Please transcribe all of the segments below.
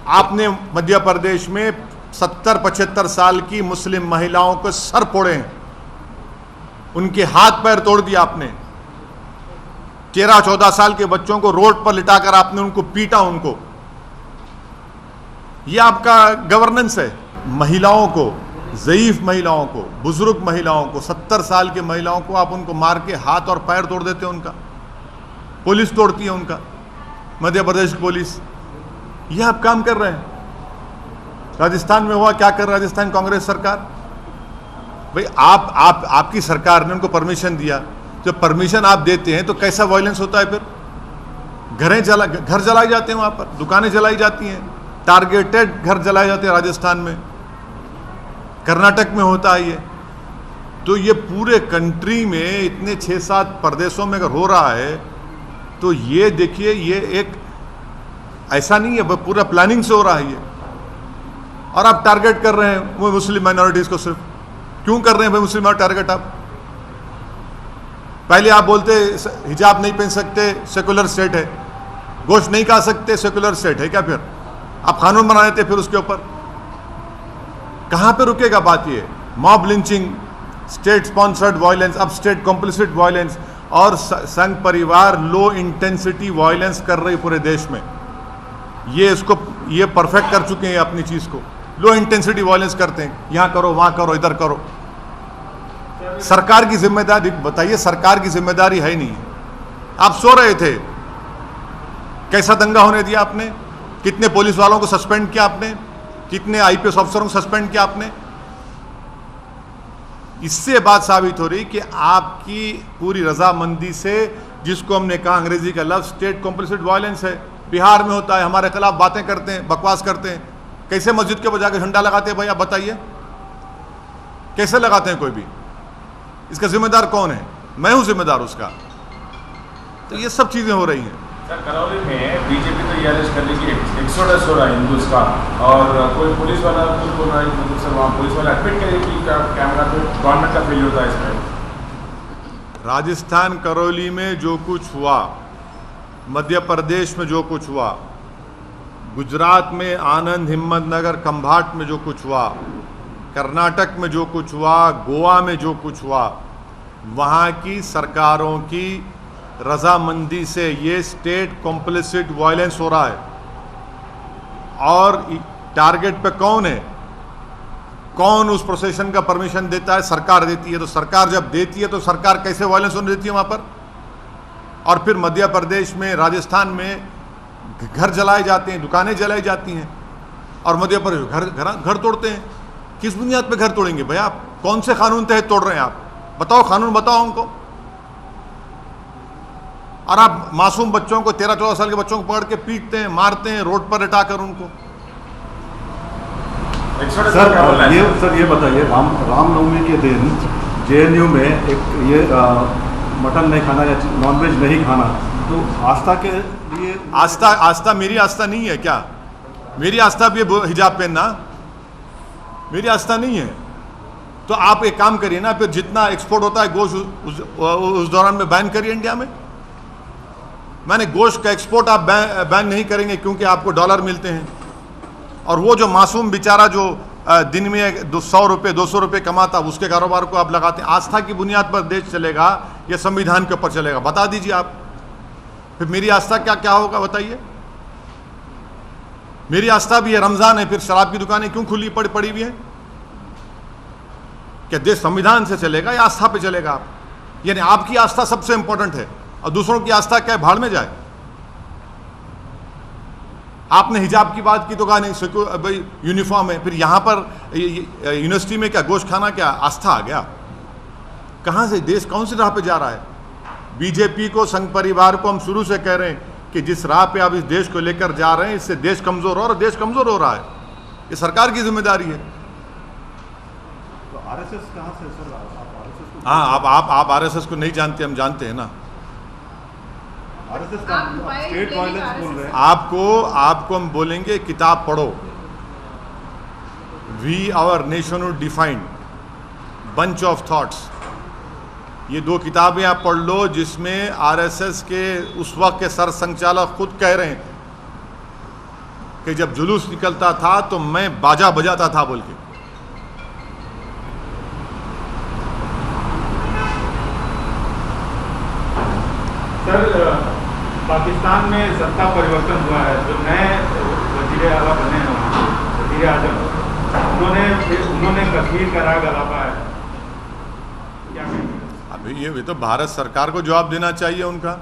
आपने मध्य प्रदेश में 70-75 साल की मुस्लिम महिलाओं के सर फोड़े हैं, उनके हाथ पैर तोड़ दिया आपने। 13-14 साल के बच्चों को रोड पर लिटाकर आपने उनको पीटा उनको। यह आपका गवर्नेंस है। महिलाओं को, ज़ईफ महिलाओं को, बुजुर्ग महिलाओं को, 70 साल की महिलाओं को आप उनको मार के हाथ और पैर तोड़ देते हैं उनका। पुलिस तोड़ती है उनका, मध्य प्रदेश की पुलिस। यह आप काम कर रहे हैं। राजस्थान में हुआ क्या कर राजस्थान कांग्रेस सरकार? भाई आपकी सरकार ने उनको परमिशन दिया। जब परमिशन आप देते हैं तो कैसा वायलेंस होता है? फिर घर जलाए जाते हैं, वहां पर दुकानें जलाई जाती हैं, टारगेटेड घर जलाए जाते हैं राजस्थान में, कर्नाटक में होता है ये। तो ये पूरे कंट्री में इतने 6-7 प्रदेशों में अगर हो रहा है तो ये देखिए, ये एक ऐसा नहीं है, पूरा प्लानिंग से हो रहा है ये। और आप टारगेट कर रहे हैं वो मुस्लिम माइनॉरिटीज को। सिर्फ क्यों कर रहे हैं भाई मुस्लिम टारगेट? आप पहले आप बोलते हिजाब नहीं पहन सकते, सेकुलर स्टेट है, गोश्त नहीं खा सकते, सेकुलर स्टेट है क्या? फिर आप कानून बना देते फिर उसके ऊपर। कहां पे रुकेगा बात? ये mob lynching, state sponsored violence, अब स्टेट कॉम्प्लिसिट वायलेंस, और संघ परिवार लो इंटेंसिटी वायलेंस कर रही पूरे देश में। ये परफेक्ट कर चुके हैं अपनी चीज को। लो इंटेंसिटी वायलेंस करते हैं, यहां करो, वहां करो, इधर करो। सरकार की जिम्मेदारी बताइए, सरकार की जिम्मेदारी है ही नहीं। आप सो रहे थे, कैसा दंगा होने दिया आपने? कितने पुलिस वालों को सस्पेंड किया आपने? कितने आईपीएस अफसरों को सस्पेंड किया आपने? इससे बात साबित हो रही कि आपकी पूरी रजामंदी से, जिसको हमने कहा अंग्रेजी का लफ्ज स्टेट कॉम्प्लिसिट वायलेंस है, बिहार में होता है। हमारे खिलाफ बातें करते हैं, बकवास करते हैं। कैसे मस्जिद के ऊपर जाकर झंडा लगाते हैं भाई? आप बताइए, कैसे लगाते हैं कोई भी? इसका जिम्मेदार कौन है? मैं हूं जिम्मेदार उसका। तो ये सब चीजें हो रही हैं। सर, करौली में बीजेपी तो ये अरेस्ट कर ली कि एक्सोडस हो रहा है हिंदूज का, और कोई पुलिस वाला कुछ बोल रहा है, मतलब सर वहाँ पुलिस वाला एडमिट करे कि कैमरा पे गवर्नमेंट का फेलियर होता है इसमें। राजस्थान करौली में जो कुछ हुआ, मध्य प्रदेश में जो कुछ हुआ, गुजरात में आनंद, हिम्मतनगर, खंभाट में जो कुछ हुआ, कर्नाटक में जो कुछ हुआ, गोवा में जो कुछ हुआ, वहाँ की सरकारों की रजामंदी से ये स्टेट कॉम्प्लिसिट वायलेंस हो रहा है। और टारगेट पे कौन है? कौन उस प्रोसेशन का परमिशन देता है? सरकार देती है। तो सरकार जब देती है तो सरकार कैसे वायलेंस होने देती है वहाँ पर? और फिर मध्य प्रदेश में, राजस्थान में घर जलाए जाते हैं, दुकानें जलाई जाती हैं, और मध्य प्रदेश घर तोड़ते हैं। किस बुनियाद पे घर तोड़ेंगे भाई? आप कौन से कानून तहत तोड़ रहे हैं? आप बताओ, कानून बताओ हमको। और आप मासूम बच्चों को, 13-14 साल के बच्चों को पकड़ के पीटते हैं, मारते हैं, रोड पर लिटाकर उनको। सर ये बताइए, रामनवमी के दिन जेएनयू में एक ये मटन नहीं खाना या नॉनवेज नहीं खाना, तो आस्था के लिए आस्था मेरी आस्था नहीं है क्या? मेरी आस्था भी हिजाब पहनना मेरी आस्था नहीं है। तो आप एक काम करिए ना, फिर जितना एक्सपोर्ट होता है गोश्त उस दौरान में बैन करिए इंडिया में। मैंने गोश्त का एक्सपोर्ट आप बैन नहीं करेंगे क्योंकि आपको डॉलर मिलते हैं, और वो जो मासूम बेचारा जो दिन में 100 रुपये 200 रुपये कमाता, उसके कारोबार को आप लगाते हैं। आस्था की बुनियाद पर देश चलेगा या संविधान के ऊपर चलेगा? बता दीजिए आप। फिर मेरी आस्था क्या क्या होगा बताइए? मेरी आस्था भी है रमजान है, फिर शराब की दुकानें क्यों खुली पड़ी हुई है? क्या देश संविधान से चलेगा या आस्था पे चलेगा? आप यानी आपकी आस्था सबसे इंपॉर्टेंट है और दूसरों की आस्था क्या है? भाड़ में जाए। आपने हिजाब की बात की तो कहा नहीं भाई यूनिफॉर्म है, फिर यहां पर यूनिवर्सिटी में क्या गोश्त खाना क्या आस्था आ गया? कहां से देश कौन सी राह पे जा रहा है? बीजेपी को, संघ परिवार को हम शुरू से कह रहे हैं कि जिस राह पे आप इस देश को लेकर जा रहे हैं, इससे देश कमजोर हो, और देश कमजोर हो रहा है। ये सरकार की जिम्मेदारी है। तो आरएसएस कहां से सर? आरएसएस को हाँ, आप आरएसएस को नहीं जानते, हम जानते हैं ना। आरएसएस का स्टेट वायलेंस बोल रहे हैं। आपको हम बोलेंगे किताब पढ़ो, we our nationhood defined, bunch of thoughts. ये 2 किताबें आप पढ़ लो, जिसमें आरएसएस के उस वक्त के सर संचालक खुद कह रहे हैं कि जब जुलूस निकलता था तो मैं बाजा बजाता था बोल के। सर, पाकिस्तान में सत्ता परिवर्तन हुआ है, जो नए वज़ीर आला बने हैं वज़ीर आज़म, उन्होंने कश्मीर का राग अलापा है, क्या कहेंगे? अभी ये तो भारत सरकार को जवाब देना चाहिए उनका।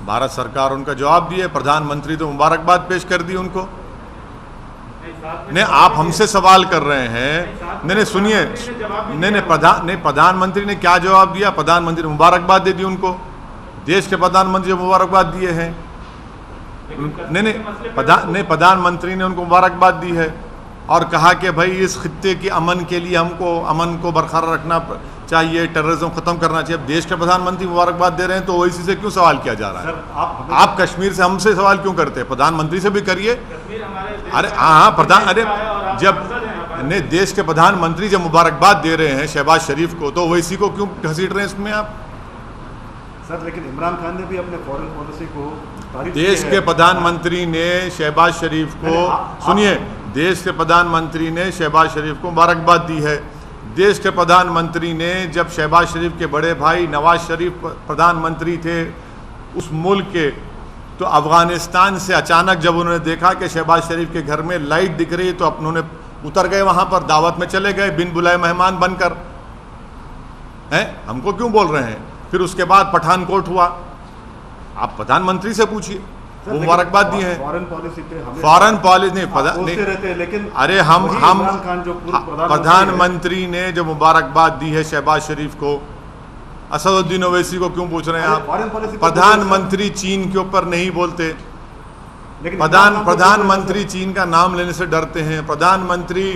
भारत सरकार उनका जवाब दिए, प्रधानमंत्री तो मुबारकबाद पेश कर दी उनको। नहीं, आप हमसे सवाल कर रहे हैं। नहीं सुनिए, नहीं प्रधानमंत्री ने क्या जवाब दिया? प्रधानमंत्री ने मुबारकबाद दे दी उनको। देश के प्रधानमंत्री मुबारकबाद दिए हैं। नहीं, प्रधानमंत्री ने उनको मुबारकबाद दी है और कहा कि भाई इस खित्ते के अमन के लिए हमको अमन को बरकरार रखना चाहिए, टेररिज्म खत्म करना चाहिए। अब देश के प्रधानमंत्री मुबारकबाद दे रहे हैं तो ओवैसी से क्यों सवाल किया जा रहा है? सर, आप कश्मीर से हमसे सवाल क्यों करते हैं? प्रधानमंत्री से भी करिए। अरे हाँ, अरे जब नहीं देश के प्रधानमंत्री जब मुबारकबाद दे रहे हैं शहबाज शरीफ को, तो ओवैसी को क्यों घसीट रहे हैं इसमें आप? सर, लेकिन इमरान खान ने भी अपने फॉरेन पॉलिसी को देश के प्रधानमंत्री ने शहबाज शरीफ को, सुनिए, देश के प्रधानमंत्री ने शहबाज शरीफ को मुबारकबाद दी है। देश के प्रधानमंत्री ने, जब शहबाज शरीफ के बड़े भाई नवाज शरीफ प्रधानमंत्री थे उस मुल्क के, तो अफ़गानिस्तान से अचानक जब उन्होंने देखा कि शहबाज शरीफ के घर में लाइट दिख रही तो उन्होंने उतर गए, वहाँ पर दावत में चले गए बिन बुलाए मेहमान बनकर। हैं, हमको क्यों बोल रहे हैं? फिर उसके बाद पठानकोट हुआ। आप प्रधानमंत्री से पूछिए, वो मुबारकबाद दी है। फॉरेन पॉलिसी पे फॉरेन पॉलिसी नहीं रहते हैं, लेकिन अरे हम इमरान खान जो प्रधानमंत्री ने जो मुबारकबाद दी है शहबाज शरीफ को, असदुद्दीन ओवैसी को क्यों पूछ रहे हैं आप? प्रधानमंत्री चीन के ऊपर नहीं बोलते। प्रधानमंत्री चीन का नाम लेने से डरते हैं। प्रधानमंत्री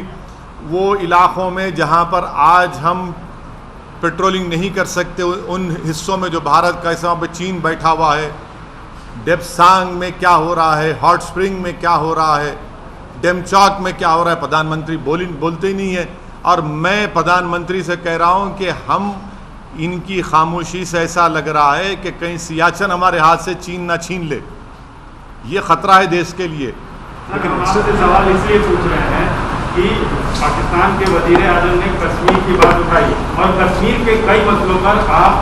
वो इलाकों में जहां पर आज हम पेट्रोलिंग नहीं कर सकते, उन हिस्सों में जो भारत का हिस्सा पे चीन बैठा हुआ है, डेप्सांग में क्या हो रहा है, हॉट स्प्रिंग में क्या हो रहा है, डेमचौक में क्या हो रहा है, प्रधानमंत्री बोलते ही नहीं है। और मैं प्रधानमंत्री से कह रहा हूँ कि हम इनकी खामोशी से ऐसा लग रहा है कि कहीं सियाचिन हमारे हाथ से चीन ना छीन ले। ये खतरा है देश के लिए। लेकिन आपसे सवाल इसलिए पूछ रहे हैं कि पाकिस्तान के वज़ीर आज़म ने कश्मीर की बात उठाई और कश्मीर के कई मसलों पर आप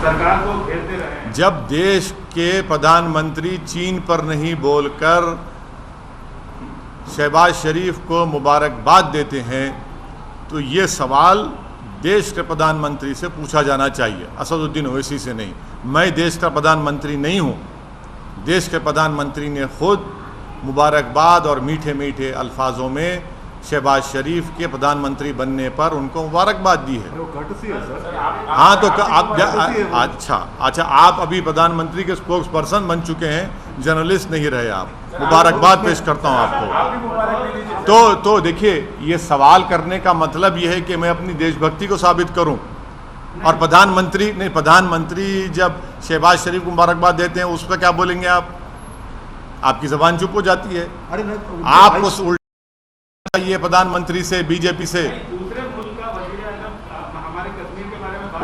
सरकार को घेरते रहे। जब देश के प्रधानमंत्री चीन पर नहीं बोलकर शहबाज शरीफ को मुबारकबाद देते हैं तो ये सवाल देश के प्रधानमंत्री से पूछा जाना चाहिए, असदुद्दीन ओवैसी से नहीं। मैं देश का प्रधानमंत्री नहीं हूँ। देश के प्रधानमंत्री ने खुद मुबारकबाद और मीठे मीठे अल्फाजों में शहबाज शरीफ के प्रधानमंत्री बनने पर उनको मुबारकबाद दी है। हाँ, तो आप अच्छा आप अभी प्रधानमंत्री के स्पोक्स पर्सन बन चुके हैं, जर्नलिस्ट नहीं रहे आप। मुबारकबाद पेश करता हूँ आपको। तो देखिए, ये सवाल करने का मतलब ये है कि मैं अपनी देशभक्ति को साबित करूँ। और प्रधानमंत्री जब शहबाज शरीफ को मुबारकबाद देते हैं उस पर क्या बोलेंगे आप? आपकी जबान चुप हो जाती है। आपको उल्टा ये प्रधानमंत्री से, बीजेपी से, दूसरे मुल्क का वज़ीर आज़म हमारे कश्मीर के बारे में बात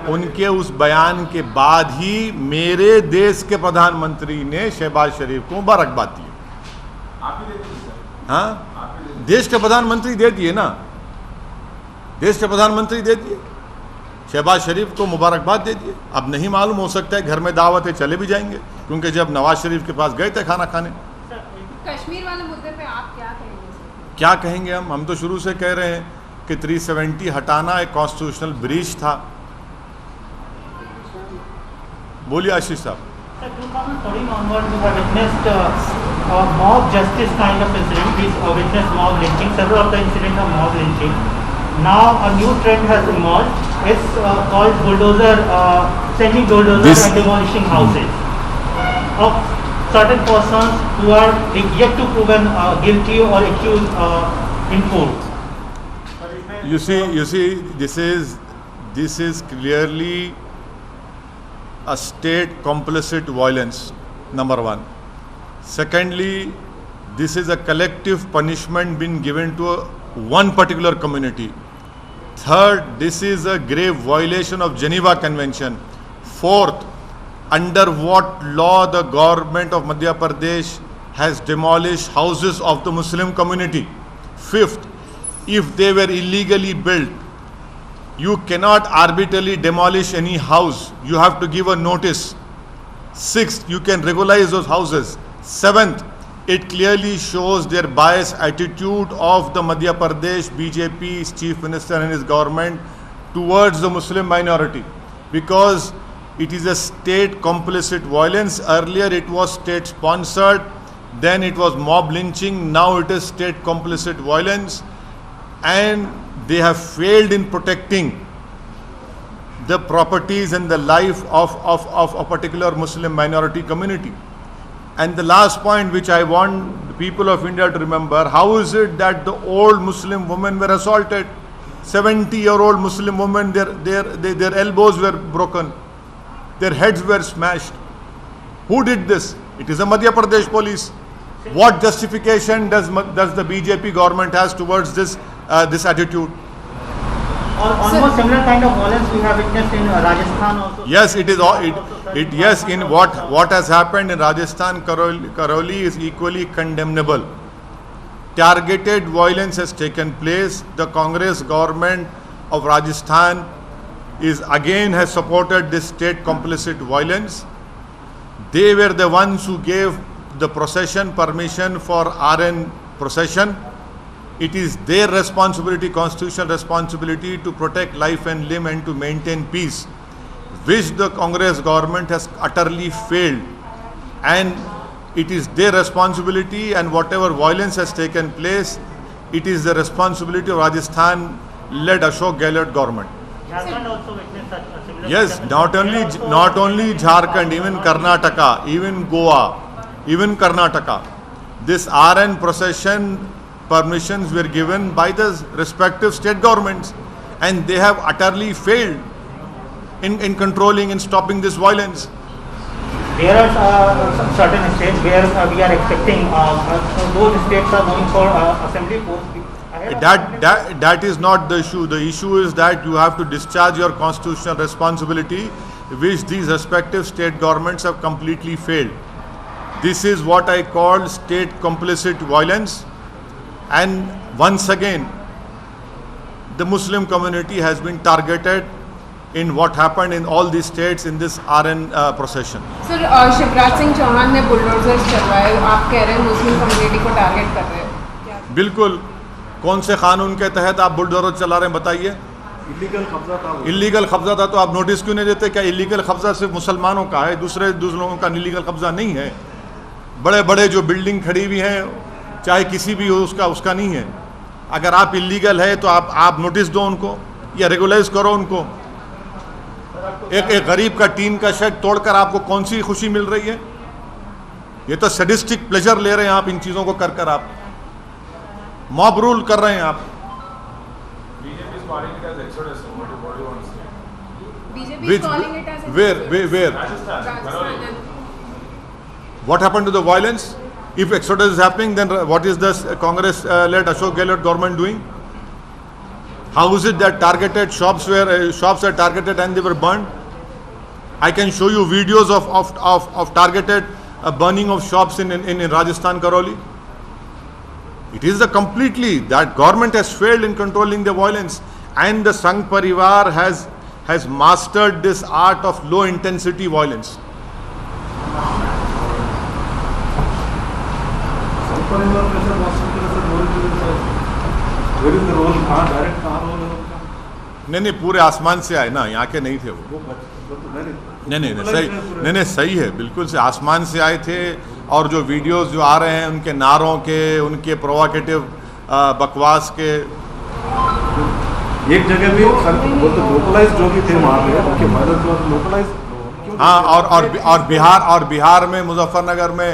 उनके उस बयान के बाद ही मेरे देश के प्रधानमंत्री ने शहबाज शरीफ को मुबारकबाद दी। आप ही दे दीजिए सर। हाँ, देश के प्रधानमंत्री दे दिए ना, देश के प्रधानमंत्री दे दिए, शहबाज शरीफ को मुबारकबाद दे दिए। अब नहीं मालूम, हो सकता है घर में दावत है चले भी जाएंगे, क्योंकि जब नवाज शरीफ के पास गए थे खाना खाने। कश्मीर वाले मुद्दे पे आप क्या कहेंगे? क्या कहेंगे हम तो शुरू से कह रहे हैं कि 370 हटाना एक कॉन्स्टिट्यूशनल ब्रीच था। बोलिए आशीष साहब। Sir, 2013 onwards, we have witnessed a mob justice kind of incident. We witnessed mob lynching. Several of the incidents are mob lynching. Now a new trend has emerged. It's called bulldozer, sending bulldozers and demolishing houses of certain persons who are yet to proven guilty or accused in court. You see, this is clearly a state complicit violence, number one. Secondly, this is a collective punishment being given to one particular community. Third, this is a grave violation of Geneva Convention. Fourth, under what law the government of Madhya Pradesh has demolished houses of the Muslim community. Fifth, if they were illegally built, you cannot arbitrarily demolish any house. You have to give a notice. Sixth, you can regularize those houses. Seventh, it clearly shows their biased attitude of the Madhya Pradesh BJP's chief minister and his government towards the Muslim minority, because it is a state complicit violence. Earlier it was state sponsored, then it was mob lynching, now it is state complicit violence, and they have failed in protecting the properties and the life of a particular Muslim minority community. And the last point which I want the people of India to remember, how is it that the old Muslim women were assaulted? 70-year-old Muslim women, their elbows were broken, their heads were smashed. Who did this? It is the Madhya Pradesh police. What justification does the BJP government has towards this attitude? Almost similar kind of violence we have witnessed in Rajasthan also. Yes, it is. Yes, in what has happened in Rajasthan, Karoli is equally condemnable. Targeted violence has taken place. The Congress government of Rajasthan has supported this state complicit violence. They were the ones who gave the procession permission for RN procession. It is their responsibility, constitutional responsibility, to protect life and limb and to maintain peace, which the Congress government has utterly failed. And it is their responsibility, and whatever violence has taken place, it is the responsibility of Rajasthan-led Ashok Gehlot government. Jharkhand also witnessed such a similar. Yes, not only Jharkhand, even Karnataka, even Goa, even Karnataka. This RN procession permissions were given by the respective state governments, and they have utterly failed in controlling and stopping this violence. There are certain states where we are expecting those states are going for assembly posts. That is not the issue. The issue is that you have to discharge your constitutional responsibility, which these respective state governments have completely failed. This is what I call state complicit violence. And once again, the Muslim community has been targeted in what happened in all these states in this RN procession. Sir Shivraj Singh Chouhan ने bulldozers चलवाए, आप कह रहे हैं Muslim community को target कर रहे हैं क्या? बिल्कुल. कौन से कानून के तहत आप बुलडोजर चला रहे हैं बताइए? इलीगल कब्जा था वो। इलीगल कब्जा था तो आप नोटिस क्यों नहीं देते? क्या इलीगल कब्जा सिर्फ मुसलमानों का है, दूसरे लोगों का इलीगल कब्जा नहीं है? बड़े बड़े जो बिल्डिंग खड़ी हुई हैं, चाहे किसी भी हो, उसका नहीं है. अगर आप इलीगल है तो आप नोटिस दो उनको या रेगुलाइज करो उनको. एक गरीब का टीन का शेड तोड़कर आपको कौन सी खुशी मिल रही है? ये तो सैडिस्टिक प्लेजर ले रहे हैं आप इन चीजों को कर आप मॉब रूल कर रहे हैं आप. BJP is calling it as exodus. What do you want to say? BJP is calling it as Where? Rajasthan. What happened to the violence? If exodus is happening, then what is the Congress-led Ashok Gehlot government doing? How is it that targeted shops are targeted and they were burned? I can show you videos of targeted burning of shops in Rajasthan, Karoli. It is that government has failed in controlling the violence, and the Sangh Parivar has mastered this art of low intensity violence. नहीं पूरे आसमान से आए ना, यहाँ के नहीं थे वो. नहीं सही है, बिल्कुल से आसमान से आए थे. और जो वीडियोस जो आ रहे हैं उनके नारों के, उनके प्रोवोकेटिव बकवास के, एक जगह भी वो तो लोकलाइज जो भी थे वहाँ पे उनके वायरस जो लोकलाइज. हाँ, और बिहार में मुजफ्फरनगर में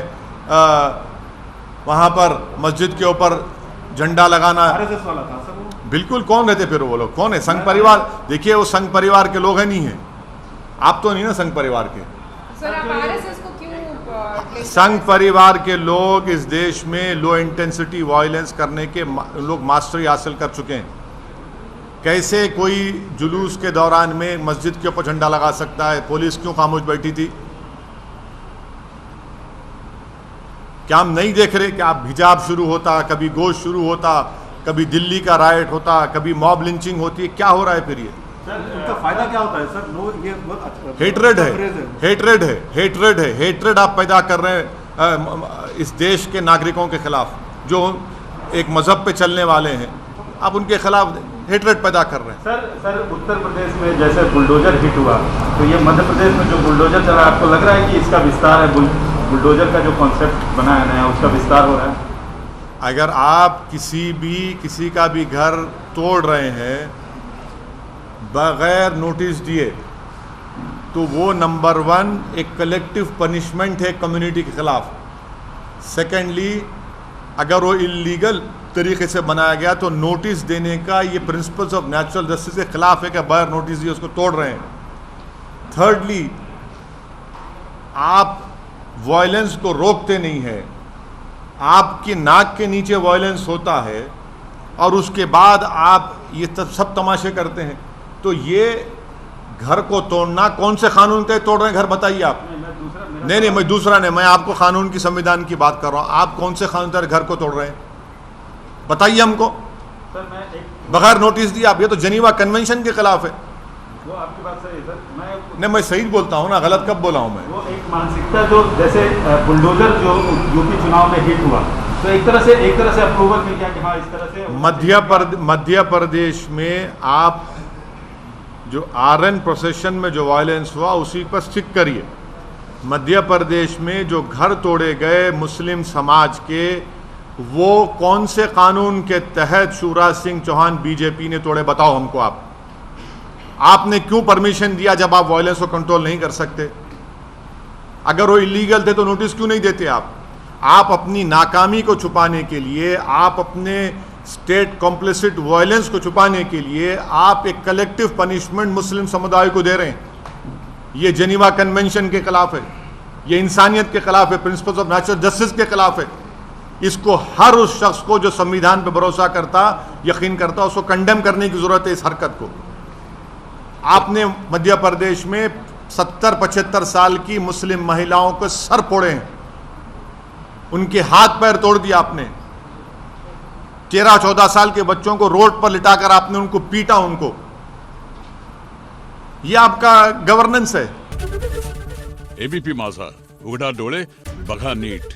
वहाँ पर मस्जिद के ऊपर झंडा लगाना. RSS वाला था सर वो. बिल्कुल. कौन रहते फिर वो लोग? कौन है? संघ परिवार. देखिए वो संघ परिवार के लोग हैं, नहीं है. आप तो नहीं ना संघ परिवार के. सर आप आरएसएस को क्यों संघ परिवार के लोग इस देश में लो इंटेंसिटी वायलेंस करने के लोग मास्टरी हासिल कर चुके हैं. कैसे कोई जुलूस के दौरान में मस्जिद के ऊपर झंडा लगा सकता है? पुलिस क्यों खामोश बैठी थी? क्या हम नहीं देख रहे कि आप हिजाब शुरू होता, कभी गोश्त शुरू होता, कभी दिल्ली का राइट होता, कभी मॉब लिंचिंग होती है? क्या हो रहा है फिर ये? सर उनका फायदा क्या होता है सर? नो, ये बहुत अच्छा हेट्रेड है, phrase हेट्रेड है, हेट्रेड है, हेट्रेड आप पैदा कर रहे हैं इस देश के नागरिकों के खिलाफ, जो एक मजहब पे चलने वाले हैं, आप उनके खिलाफ हेट्रेड पैदा कर रहे हैं। सर उत्तर प्रदेश में जैसे बुलडोजर हिट हुआ, तो ये मध्य प्रदेश में जो बुलडोजर चला, आपको लग रहा है कि इसका विस्तार है? बुलडोजर का जो कॉन्सेप्ट बना है नया, उसका विस्तार हो रहा है? अगर आप किसी का भी घर तोड़ रहे हैं बगैर नोटिस दिए, तो वो नंबर 1 एक कलेक्टिव पनिशमेंट है कम्युनिटी के खिलाफ। सेकेंडली, अगर वो इलीगल तरीके से बनाया गया तो नोटिस देने का ये प्रिंसिपल्स ऑफ नेचुरल जस्टिस के खिलाफ है कि बगैर नोटिस दिए उसको तोड़ रहे हैं। थर्डली, आप वायलेंस को रोकते नहीं हैं, आपकी नाक के नीचे वायलेंस होता है और उसके बाद आप ये सब तमाशे करते हैं। तो ये घर को तोड़ना कौन से कानून के तोड़ रहे हैं घर बताइए आप? नहीं, मैं दूसरा नहीं, मैं आपको कानून की संविधान की बात कर रहा हूँ। आप कौन से कानून के घर को तोड़ रहे हैं बताइए हमको? सर मैं एक बगैर नोटिस दिए आप, ये तो जेनीवा कन्वेंशन के खिलाफ है। वो आपकी बात सही है सर। नहीं, मैं सही बोलता हूँ ना, गलत कब बोला हूँ मैं? वो एक मानसिकता जो जैसे बुलडोजर जो यूपी चुनाव में हिट हुआ, तो एक तरह से अप्रूवल मिल गया कि हाँ इस तरह से मध्य प्रदेश में आप जो आरएन प्रोसेशन में जो वायलेंस हुआ उसी पर स्टिक करिए। मध्य प्रदेश में जो घर तोड़े गए मुस्लिम समाज के, वो कौन से कानून के तहत शिवराज सिंह चौहान बीजेपी ने तोड़े बताओ हमको आप? आपने क्यों परमिशन दिया जब आप वायलेंस को कंट्रोल नहीं कर सकते? अगर वो इलीगल थे तो नोटिस क्यों नहीं देते आप? आप अपनी नाकामी को छुपाने के लिए, आप अपने स्टेट कॉम्प्लिसिट वायलेंस को छुपाने के लिए आप एक कलेक्टिव पनिशमेंट मुस्लिम समुदाय को दे रहे हैं। ये जेनीवा कन्वेंशन के खिलाफ है, ये इंसानियत के खिलाफ है, प्रिंसिपल्स ऑफ नेचुरल जस्टिस के खिलाफ है। इसको हर उस शख्स को जो संविधान पर भरोसा करता, यकीन करता, उसको कंडेम करने की जरूरत है इस हरकत को। आपने मध्य प्रदेश में 70-75 साल की मुस्लिम महिलाओं के सर फोड़े हैं, उनके हाथ पैर तोड़ दिया आपने। 13-14 साल के बच्चों को रोड पर लिटाकर आपने उनको पीटा उनको। ये आपका गवर्नेंस है। एबीपी माझा, उघडा डोळे बघा नीट।